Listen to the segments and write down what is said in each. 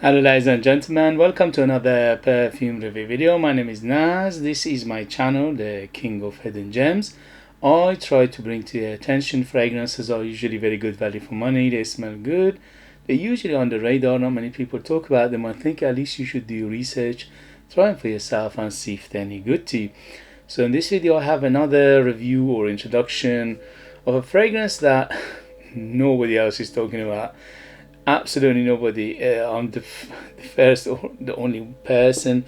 Hello ladies and gentlemen, welcome to another perfume review video. My name is Naz. This is my channel, the King of Hidden Gems. I try to bring to your attention fragrances are usually very good value for money. They smell good. They're usually on the radar. Not many people talk about them. I think at least you should do research, try them for yourself and see if they're any good to you. So in this video I have another review or introduction of a fragrance that nobody else is talking about. Absolutely nobody. I'm the first or the only person,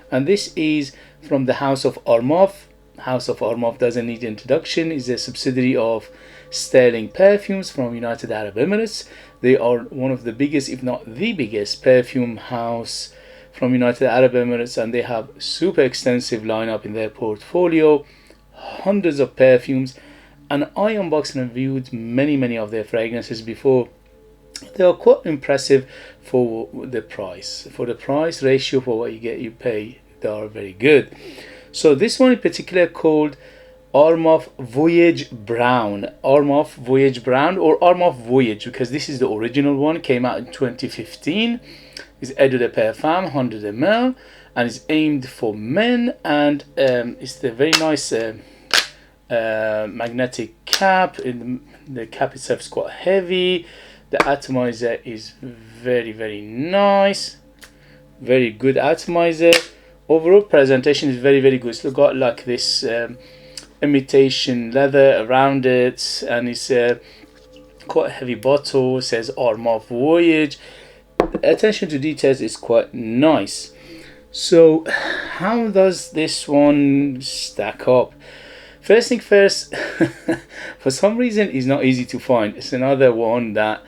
and this is from the House of Armaf. House of Armaf doesn't need introduction. Is a subsidiary of Sterling Perfumes from United Arab Emirates. They are one of the biggest, if not the biggest, perfume house from United Arab Emirates, and they have super extensive lineup in their portfolio, hundreds of perfumes, and I unboxed and reviewed many of their fragrances before. They are quite impressive for the price. For the price ratio for what you get, you pay, they are very good. So this one in particular called Armaf Voyage Brown. Armaf Voyage Brown or Armaf Voyage, because this is the original one, came out in 2015. It's Eau de Perfume 100 ml and it's aimed for men, and it's the very nice magnetic cap. The cap itself is quite heavy. The atomizer is very nice, very good atomizer. Overall presentation is very good. So got like this imitation leather around it, and it's quite a heavy bottle. It says Armaf Voyage. The attention to details is quite nice. So how does this one stack up? First thing first, for some reason it's not easy to find. It's another one that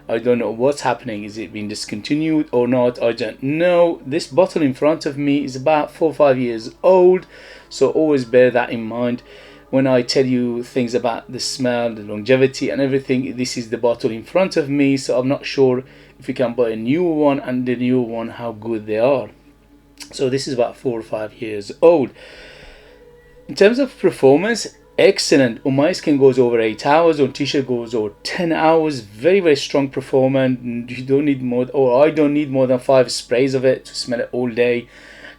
I don't know what's happening. Is it being discontinued or not? I don't know. This bottle in front of me is about 4 or 5 years old, so always bear that in mind when I tell you things about the smell, the longevity and everything. This is the bottle in front of me, so I'm not sure if you can buy a new one, and the new one how good they are. So this is about 4 or 5 years old. In terms of performance, excellent. On my skin goes over 8 hours, on t-shirt goes over 10 hours. Very strong performance. You don't need more, or I don't need more than 5 sprays of it to smell it all day.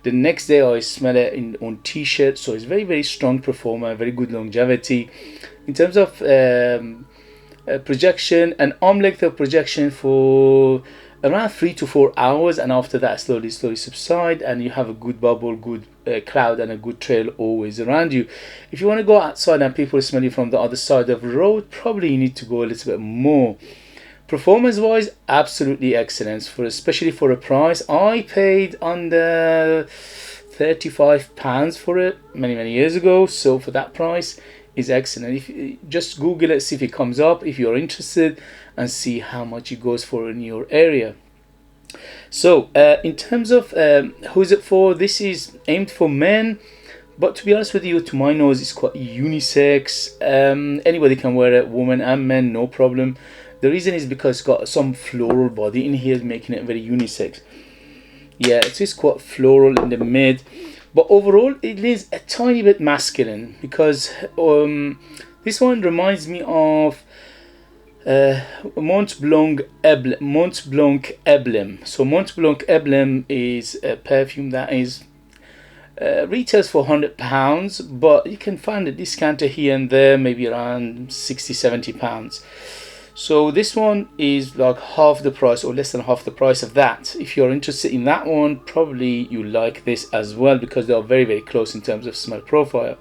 The next day I smell it on t-shirt, so it's very strong performer, very good longevity. In terms of projection, an arm length of projection for around 3 to 4 hours, and after that slowly subside, and you have a good bubble, good cloud and a good trail always around you. If you want to go outside and people smell you from the other side of the road, probably you need to go a little bit more. Performance wise, absolutely excellent, for especially for a price. I paid under £35 for it many years ago, so for that price is excellent. If you just Google it, see if it comes up if you're interested, and see how much it goes for in your area. So in terms of who is it for, this is aimed for men, but to be honest with you, to my nose it's quite unisex. Anybody can wear it, women and men, no problem. The reason is because it's got some floral body in here, making it very unisex. Yeah, it is quite floral in the mid, but overall it is a tiny bit masculine, because this one reminds me of Mont Blanc Emblem. So Mont Blanc Emblem is a perfume that is retails for £100, but you can find a discounter here and there, maybe around £60-70. So this one is like half the price, or less than half the price of that. If you're interested in that one, probably you like this as well, because they are very close in terms of smell profile.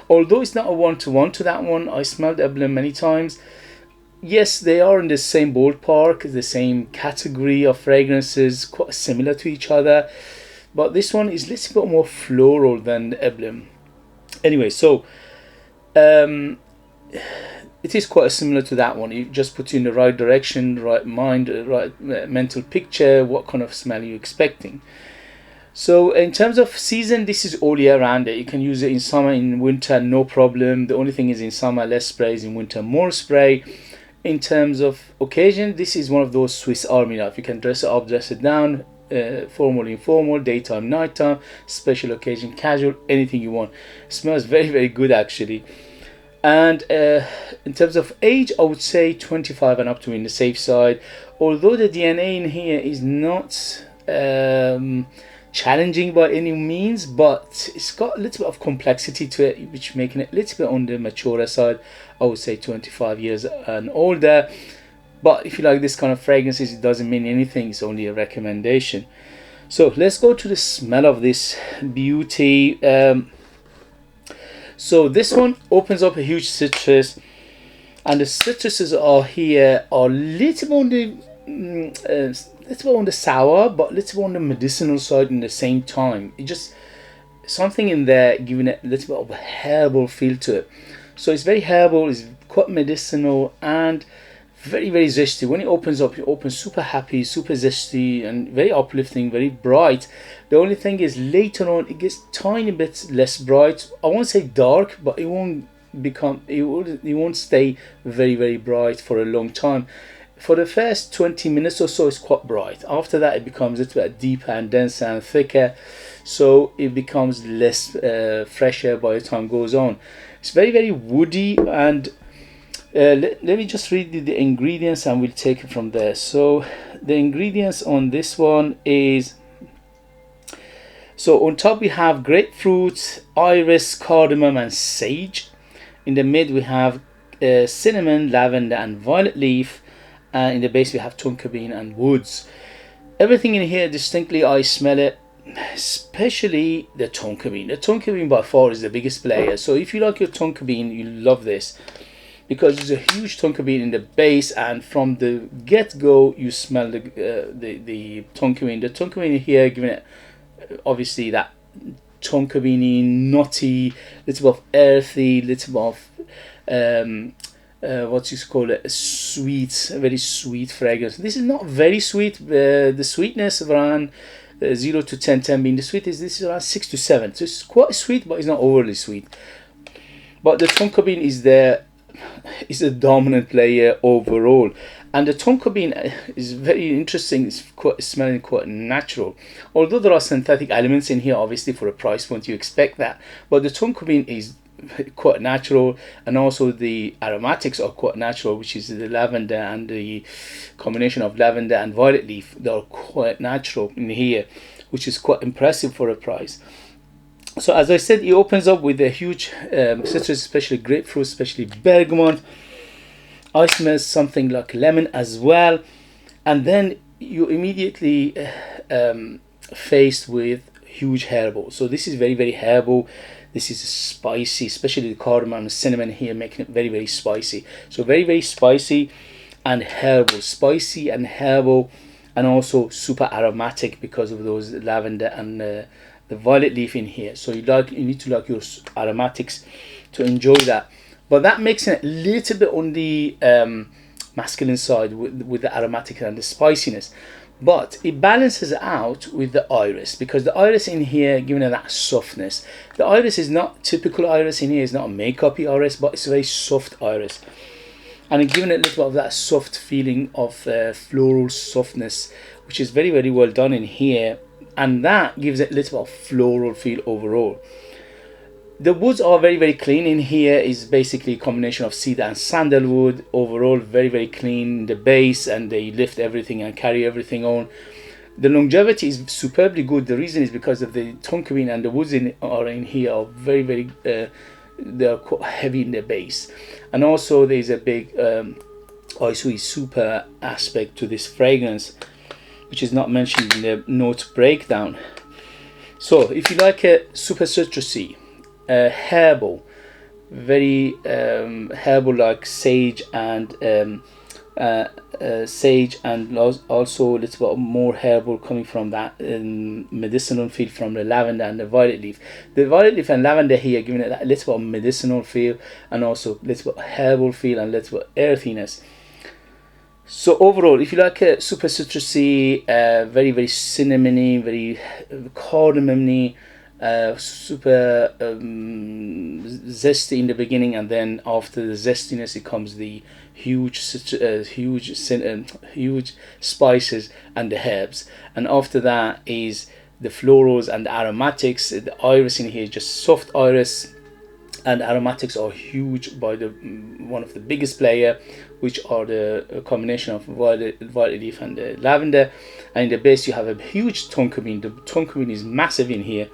Although it's not a one-to-one to that one, I smelled Emblem many times. Yes, they are in the same ballpark, the same category of fragrances, quite similar to each other, but this one is a little bit more floral than the Emblem. Anyway, so it is quite similar to that one. It just puts you in the right direction, right mind, right mental picture, what kind of smell you're expecting. So in terms of season, this is all year round. You can use it in summer, in winter, no problem. The only thing is in summer less sprays, in winter more spray. In terms of occasion, this is one of those Swiss Army knife. You can dress it up, dress it down, formal, informal, daytime, nighttime, special occasion, casual, anything you want. It smells very good actually. And in terms of age, I would say 25 and up to in the safe side. Although the DNA in here is not challenging by any means, but it's got a little bit of complexity to it, which making it a little bit on the mature side. I would say 25 years and older. But if you like this kind of fragrances, it doesn't mean anything. It's only a recommendation. So let's go to the smell of this beauty. So this one opens up a huge citrus, and the citruses are here are little on the little on the sour, but little on the medicinal side in the same time. It just something in there giving it a little bit of a herbal feel to it. So it's very herbal, it's quite medicinal, and very, very zesty. When it opens up, it opens super happy, super zesty, and very uplifting, very bright. The only thing is later on it gets tiny bit less bright. I won't say dark, but it won't become, it won't stay very, very bright for a long time. For the first 20 minutes or so, it's quite bright. After that, it becomes a little bit deeper and denser and thicker, so it becomes less fresher by the time it goes on. It's very, very woody, and let me just read the ingredients and we'll take it from there. So the ingredients on this one is, so on top we have grapefruit, iris, cardamom and sage. In the mid we have cinnamon, lavender and violet leaf, and in the base we have tonka bean and woods. Everything in here distinctly, I smell it, especially the tonka bean. The tonka bean by far is the biggest player. So if you like your tonka bean, you love this, because there's a huge tonka bean in the base, and from the get-go you smell the tonka bean. The tonka bean here giving it obviously that tonka beany, nutty, little bit of earthy, little bit of what you call it, sweet, very sweet fragrance. This is not very sweet. The sweetness around 0 to 10 being the sweetest. This is around 6 to 7. So it's quite sweet, but it's not overly sweet. But the tonka bean is there. Is a dominant player overall, and the tonka bean is very interesting. It's quite smelling quite natural, although there are synthetic elements in here. Obviously, for a price point, you expect that, but the tonka bean is quite natural, and also the aromatics are quite natural, which is the lavender and the combination of lavender and violet leaf. They are quite natural in here, which is quite impressive for a price. So as I said, it opens up with a huge citrus, especially grapefruit, especially bergamot. I smell something like lemon as well, and then you immediately faced with huge herbal. So this is very, very herbal. This is spicy, especially the cardamom and cinnamon here, making it very, very spicy. So very, very spicy and herbal, spicy and herbal, and also super aromatic because of those lavender and the violet leaf in here. So you need to like your aromatics to enjoy that, but that makes it a little bit on the masculine side with the aromatic and the spiciness, but it balances out with the iris, because the iris in here giving it that softness. The iris is not typical iris in here, it's not a makeup-y iris, but it's a very soft iris, and it giving it a little bit of that soft feeling of floral softness, which is very, very well done in here. And that gives it a little bit of floral feel overall. The woods are very, very clean in here. Is basically a combination of cedar and sandalwood. Overall, very, very clean in the base, and they lift everything and carry everything on. The longevity is superbly good. The reason is because of the tonka bean, and the woods are in here are very, very they are quite heavy in the base, and also there is a big Aisui super aspect to this fragrance, which is not mentioned in the note breakdown. So if you like a super citrusy, herbal, very herbal like sage and also a little bit more herbal coming from that medicinal feel from the lavender and the violet leaf. The violet leaf and lavender here giving it that little bit of medicinal feel, and also a little bit of herbal feel and a little bit of earthiness. So overall, if you like a super citrusy, very, very cinnamony, very cardamom-y, super zesty in the beginning, and then after the zestiness it comes the huge spices and the herbs, and after that is the florals and the aromatics. The iris in here is just soft iris, and aromatics are huge by the one of the biggest player, which are the combination of violet leaf and the lavender. And in the base you have a huge tonka bean. The tonka bean is massive in here.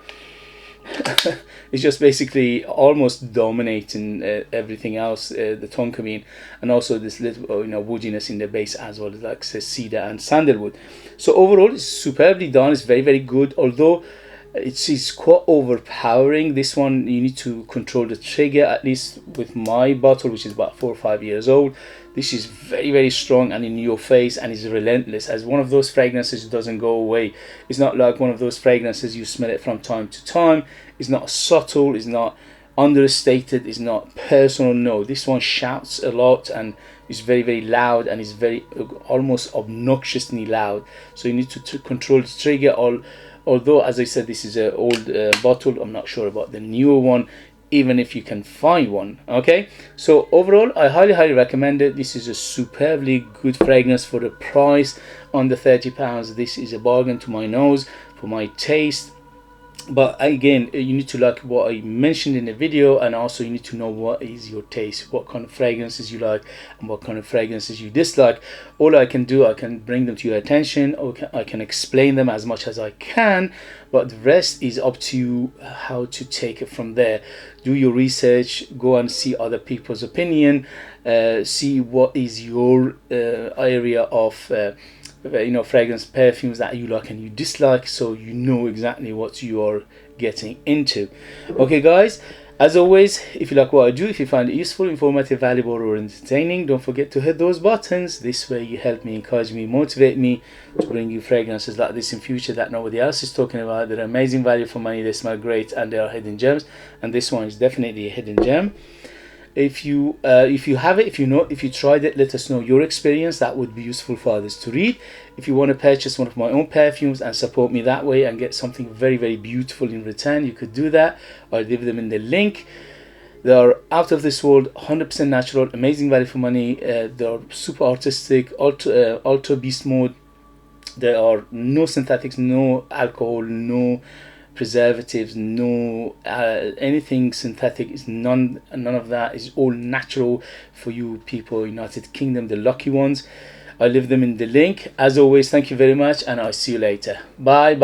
It's just basically almost dominating everything else, the tonka bean, and also this little woodiness in the base as well, like say, cedar and sandalwood. So overall it's superbly done. It's very good, although it's quite overpowering. This one you need to control the trigger, at least with my bottle, which is about 4 or 5 years old. This is very strong and in your face, and is relentless. As one of those fragrances, it doesn't go away. It's not like one of those fragrances you smell it from time to time. It's not subtle, it's not understated, it's not personal. No, this one shouts a lot and is very loud, and is very almost obnoxiously loud. So you need to control the trigger. Although, as I said, this is an old bottle, I'm not sure about the newer one, even if you can find one. Okay, so overall I highly recommend it. This is a superbly good fragrance for the price, under £30. This is a bargain to my nose, for my taste. But again, you need to like what I mentioned in the video, and also you need to know what is your taste, what kind of fragrances you like and what kind of fragrances you dislike. All I can do, I can bring them to your attention, or I can explain them as much as I can, but the rest is up to you, how to take it from there. Do your research, go and see other people's opinion, see what is your area of fragrance, perfumes that you like and you dislike, so you know exactly what you are getting into. Okay guys, as always, if you like what I do, if you find it useful, informative, valuable or entertaining, don't forget to hit those buttons. This way you help me, encourage me, motivate me to bring you fragrances like this in future that nobody else is talking about. They're amazing value for money, they smell great, and they are hidden gems, and this one is definitely a hidden gem. If you have it, if you tried it, let us know your experience. That would be useful for others to read. If you want to purchase one of my own perfumes and support me that way and get something very beautiful in return, you could do that. I'll leave them in the link. They are out of this world, 100% natural, amazing value for money. They are super artistic, ultra beast mode. There are no synthetics, no alcohol, no preservatives, no anything synthetic. Is none of that. Is all natural for you people, United Kingdom, the lucky ones. I leave them in the link. As always, thank you very much, and I'll see you later. Bye.